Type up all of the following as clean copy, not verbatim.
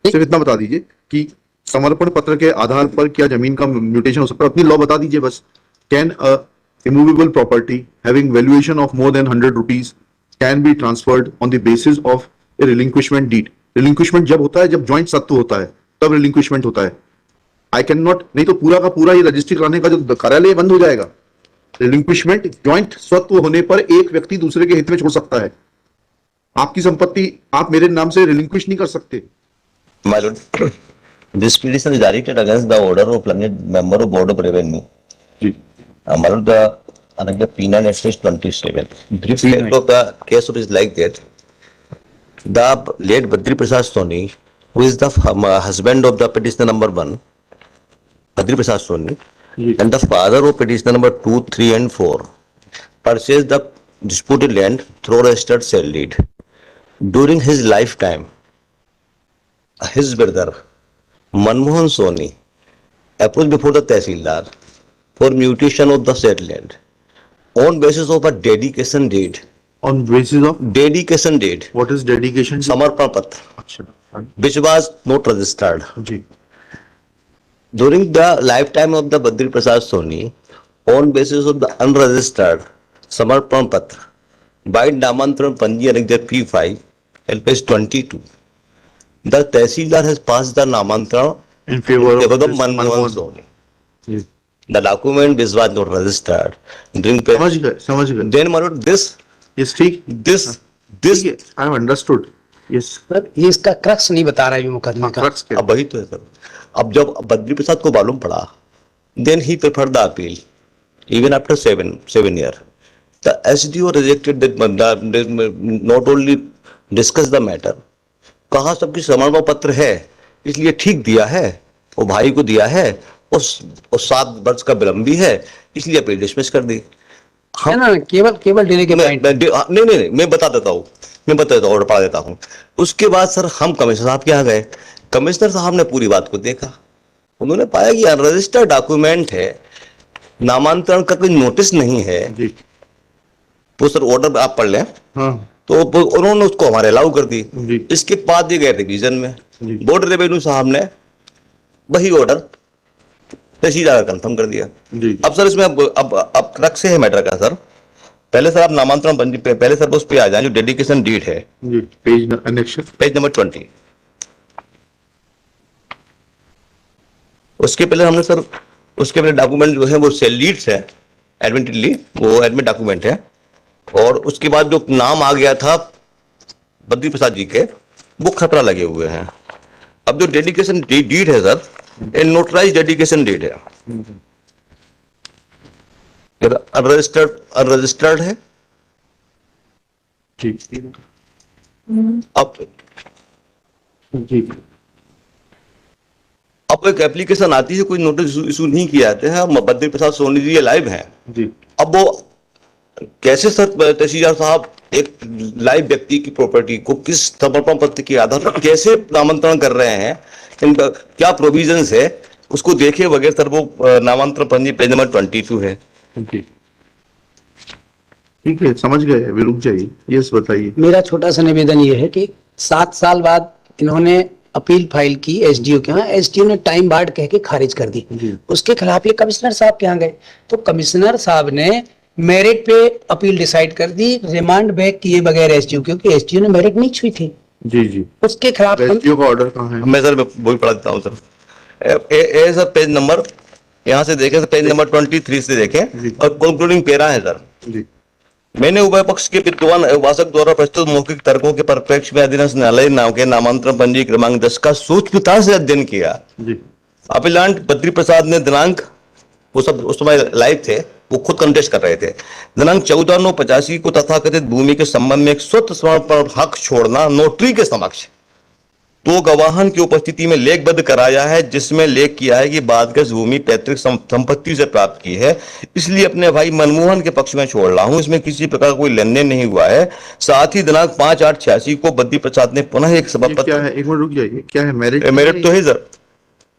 सिर्फ इतना बता दीजिए कि समर्पण पत्र के आधार पर क्या जमीन का म्यूटेशन हो सकता है, अपनी लॉ बता दीजिए बस। Can a immovable property having valuation of more than 100 rupees can be transferred on the basis of a relinquishment deed. Relinquishment जब होता है जब ज्वाइंट सत्व होता है, तब रिलिंक्विशमेंट होता है। आई कैन नॉट, नहीं तो पूरा का पूरा ये रजिस्ट्री कराने का जो कार्यालय बंद हो जाएगा। रिलिंक्विशमेंट ज्वाइंट स्वत्व होने पर एक व्यक्ति दूसरे के हित में छोड़ सकता है। आपकी संपत्ति आप मेरे नाम से रिलिंक्विश नहीं कर सकते। My lord, this petition is directed against the order of Plunget member of Board of Revenue. जी My lord, the P9 SH 27. Brief fact of the case is like that. The late Badri Prasad Soni, who is the husband of the petitioner number 1, Badri Prasad Soni, and the father of petitioner number 2, 3 and 4, purchased the disputed land through registered sale deed. During his lifetime, his brother Manmohan Soni approached before the Tehsildar for mutation of the said land on basis of a dedication deed. On basis of Dedication deed, what is dedication? Samarpan Patra, अच्छा which was not registered. जी During the lifetime of the Badri Prasad Soni, on basis of the unregistered Samarpan Patra, by Namantran Panji Annexure P5, and page 22, the Tehsildar has passed the Namantran in favour of the of Manmohan Soni. जी The document which was not registered during समझ गए then my lord, yes ठीक this I have understood yes. Sir ये इसका crux नहीं बता रहा है ये मुकदमे का। क्रक्स क्या? अब वही तो है सर। अब जब बद्री प्रसाद को मालूम पड़ा, then he preferred the appeal even after seven year. The SDO rejected that, not only discuss the matter, कहा सबकी समर्पण पत्र है इसलिए ठीक दिया है, वो भाई को दिया है, और 7 वर्ष का विलंब भी है इसलिए अपील डिसमिस कर दी। है ना, केवल डिले के पॉइंट। नहीं, मैं बता देता हूँ, ऑर्डर पढ़ा देता हूँ। उसके बाद सर हम कमिश्नर साहब के यहाँ गए, कमिश्नर साहब ने पूरी बात को देखा, उन्होंने पाया कि अनरजिस्टर्ड डॉक्यूमेंट है, नामांतरण का कोई नोटिस नहीं है। जी वो सर ऑर्डर आप पढ़ लें, हाँ तो उन्होंने उसको हमारे अलाउ कर दी। जी इसके बाद ये गए रिवीजन में, जी। बोर्ड रेवेन्यू साहब ने वही ऑर्डर तहसीलदार कंफर्म कर दिया। जी अब सर इसमें अब क्रक्स से है मैटर का सर। पहले सर आप नामांतरण पंजी पे पहले सर उस पे आ जाए जो डेडिकेशन डीड है, जी पेज एनेक्शन पेज नंबर 20। उसके पहले हमने सर उसके पहले डॉक्यूमेंट जो है वो सेल लीड्स है, एडमिटली वो एडमिट डॉक्यूमेंट है, और उसके बाद जो नाम आ गया था बद्री प्रसाद जी के वो खतरा लगे हुए हैं। अब जो डेडिकेशन डीड है सर, ये नोटराइज डेडिकेशन डीड है, अनरजिस्टर्ड है। जी अब जी अब एक एप्लीकेशन आती है, कोई नोटिस इशू नहीं किया जाते हैं, बद्री प्रसाद सोनी जी ये लाइव हैं। जी अब वो कैसे सर तहसीलदार साहब एक लाइव व्यक्ति की प्रॉपर्टी को किस समर्पण पत्र के आधार पर कैसे नामांतरण कर रहे हैं, इनका क्या प्रोविजंस है, उसको देखे बगैर सर वो नामांतरण पंजी पेज नंबर 22 है। जी ठीक है समझ गए, अभी रुक जाइए। यस बताइए। मेरा छोटा सा निवेदन ये है कि 7 साल बाद इन्होंने अपील फाइल की एसडीओ के यहाँ, एसडीओ ने टाइम बार्ड कह के खारिज कर दी। उसके खिलाफ ये कमिश्नर साहब के यहाँ गए, तो कमिश्नर साहब ने मेरिट पे अपील डिसाइड कर दी, रिमांड बैक किए बगैर एसडीओ, क्योंकि एसडीओ ने मेरिट नहीं छुई थी। जी जी उसके खिलाफ एसडीओ का ऑर्डर कहाँ है? मैं सर वही पढ़ा देता हूँ सर। ए सर पेज नंबर यहाँ से देखें, पेज नंबर 23 से देखें, और कंक्लूडिंग पेरा है सर। जी मैंने उभय पक्ष के विद्वान वाचक द्वारा प्रस्तुत मौखिक तर्कों के परिप्रेक्ष्य में अधीनस्थ न्यायालय नाम के नामांतरण पंजी क्रमांक 10 का सूक्ष्मता से अध्ययन किया। जी अपीलांट बद्री प्रसाद ने दिनांक, वो सब उस समय लाइव थे, वो खुद कंटेस्ट कर रहे थे, दिनांक 14/9/85 को तथाकथित भूमि के संबंध में एक स्वतः समर्पण हक छोड़ना नोटरी के समक्ष 2 गवाहन की उपस्थिति में लेखबद्ध कराया है, जिसमें लेख किया है कि बाद गज भूमि पैतृक संपत्ति से प्राप्त की है, इसलिए अपने भाई मनमोहन के पक्ष में छोड़ रहा हूं, इसमें किसी प्रकार कोई लेन देन नहीं हुआ है। साथ ही दिनांक 5/8/86 को बद्री प्रसाद ने पुनः एक सभा क्या है? एक मिनट रुक जाइए। क्या है मेरिट? मेरिट तो है सर।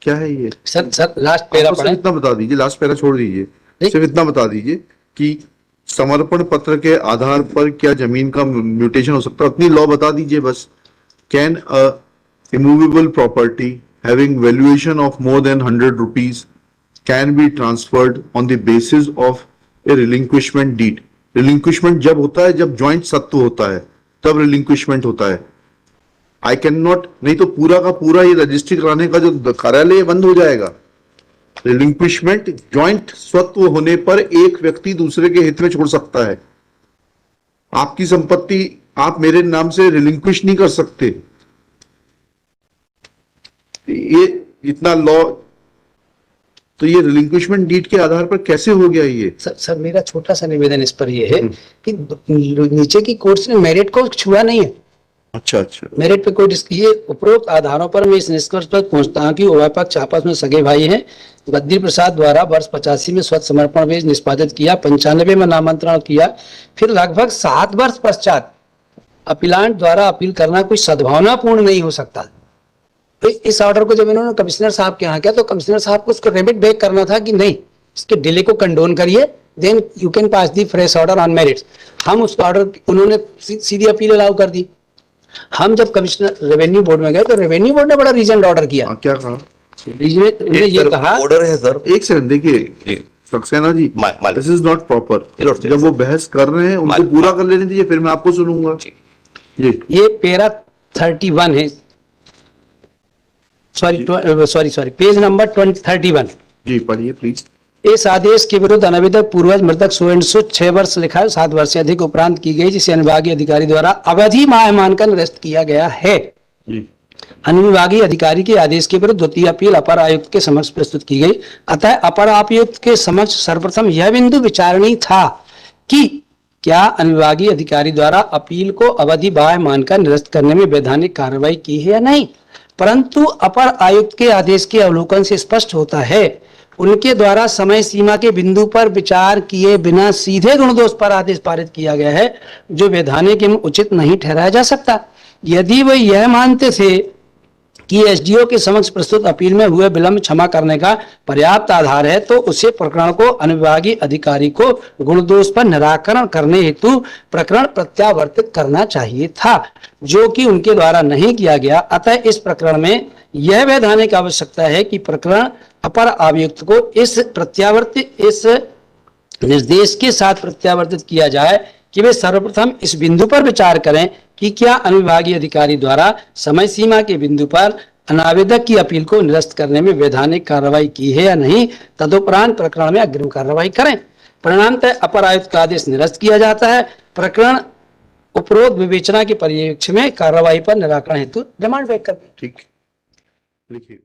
क्या है ये? सर लास्ट पेरा सिर्फ इतना बता दीजिए, लास्ट पैरा छोड़ दीजिए, सिर्फ इतना बता दीजिए कि समर्पण पत्र के आधार पर क्या जमीन का म्यूटेशन हो सकता है, अपनी लॉ बता दीजिए बस। Can immovable property having valuation of more than 100 rupees can be transferred on the basis of a relinquishment deed. Relinquishment जब होता है, जब joint सत्व होता है, तब relinquishment होता है. I cannot, नहीं तो पूरा का पूरा ये रजिस्ट्री कराने का जो कार्यालय बंद हो जाएगा. रिलिंक्विशमेंट जॉइंट स्वत्व होने पर एक व्यक्ति दूसरे के हित में छोड़ सकता है. आपकी संपत्ति आप मेरे नाम से रिलिंक्विश नहीं कर सकते. ये इतना लॉ, तो ये रिलिंक्विशमेंट डीड के आधार पर कैसे हो गया ये? सर मेरा छोटा सा निवेदन इस पर ये है कि नीचे की कोर्ट्स ने मेरिट को छुआ नहीं है. अच्छा अच्छा. मेरिट पे कोई ये उपरोक्त आधारों पर मैं इस निष्कर्ष पर पहुंचता हूं कि उभय पक्ष आपस में सगे भाई हैं. बद्री प्रसाद द्वारा वर्ष 85 में स्वतः समर्पण वेज निष्पादित किया, 95 में नामांतरण किया, फिर लगभग 7 वर्ष पश्चात अपीलांट द्वारा अपील करना कोई सद्भावनापूर्ण नहीं हो सकता. तो इस ऑर्डर को जब इन्होंने कमिश्नर साहब के यहाँ किया तो कमिश्नर साहब को उसको रेमिट बैक करना था कि नहीं, इसके डिले को कंडोन करिए, then you can pass the fresh order on merits. हम उस ऑर्डर, उन्होंने सीधी अपील अलाउ कर दी. हम जब कमिश्नर रेवेन्यू बोर्ड में गए तो रेवेन्यू बोर्ड ने बड़ा रीजन ऑर्डर किया. क्या कहा? उन्होंने ये कहा, ऑर्डर है सर. एक सेकंड देखिए Saxena ji, this is not proper. जब वो बहस कर रहे हैं उनको पूरा कर लेने दीजिए, फिर मैं आपको सुनूंगा. जी, ये पेरा 31 है, सॉरी पेज नंबर 31. जी पढ़िए प्लीज. इस आदेश के विरुद्ध अनविदक पूर्वज मृतक सो 6 वर्ष लिखा है, 7 वर्ष से अधिक उपरांत की गई, जिसे अनुविभागीय अधिकारी द्वारा अवधि माह मानकर निरस्त किया गया है. जी. अनुविभागीय अधिकारी के आदेश के विरुद्ध द्वितीय अपील अपर आयुक्त के समक्ष प्रस्तुत की गई. अतः अपर आयुक्त के समक्ष सर्वप्रथम यह बिंदु विचारणीय था कि क्या अनुविभागीय अधिकारी द्वारा अपील को अवधि बाह्य मानकर निरस्त करने में वैधानिक कार्रवाई की है या नहीं. परंतु अपर आयुक्त के आदेश के अवलोकन से स्पष्ट होता है उनके द्वारा समय सीमा के बिंदु पर विचार किए बिना सीधे गुणदोष पर आदेश पारित किया गया है, जो वैधानिक एवं उचित नहीं ठहराया जा सकता. यदि वे यह मानते थे कि एसडीओ के समक्ष प्रस्तुत अपील में हुए विलंब क्षमा करने का पर्याप्त आधार है तो उसे प्रकरण को अनुविभागीय अधिकारी को गुणदोष पर निराकरण करने हेतु प्रकरण प्रत्यावर्तित करना चाहिए था, जो कि उनके द्वारा नहीं किया गया. अतः इस प्रकरण में यह वैधानिक आवश्यकता है कि प्रकरण अपर आयुक्त को इस निर्देश के साथ प्रत्यावर्तित किया जाए कि वे सर्वप्रथम इस बिंदु पर विचार करें कि क्या अनुविभागीय अधिकारी द्वारा समय सीमा के बिंदु पर अनावेदक की अपील को निरस्त करने में वैधानिक कार्रवाई की है या नहीं. तदुपरांत प्रकरण में अग्रिम कार्रवाई करें. परिणामतः अपर आयुक्त का आदेश निरस्त किया जाता है. प्रकरण उपरोक्त विवेचना के परिप्रेक्ष्य में कार्रवाई पर निराकरण हेतु रिमांड बैक कर. ठीक, लिखिए.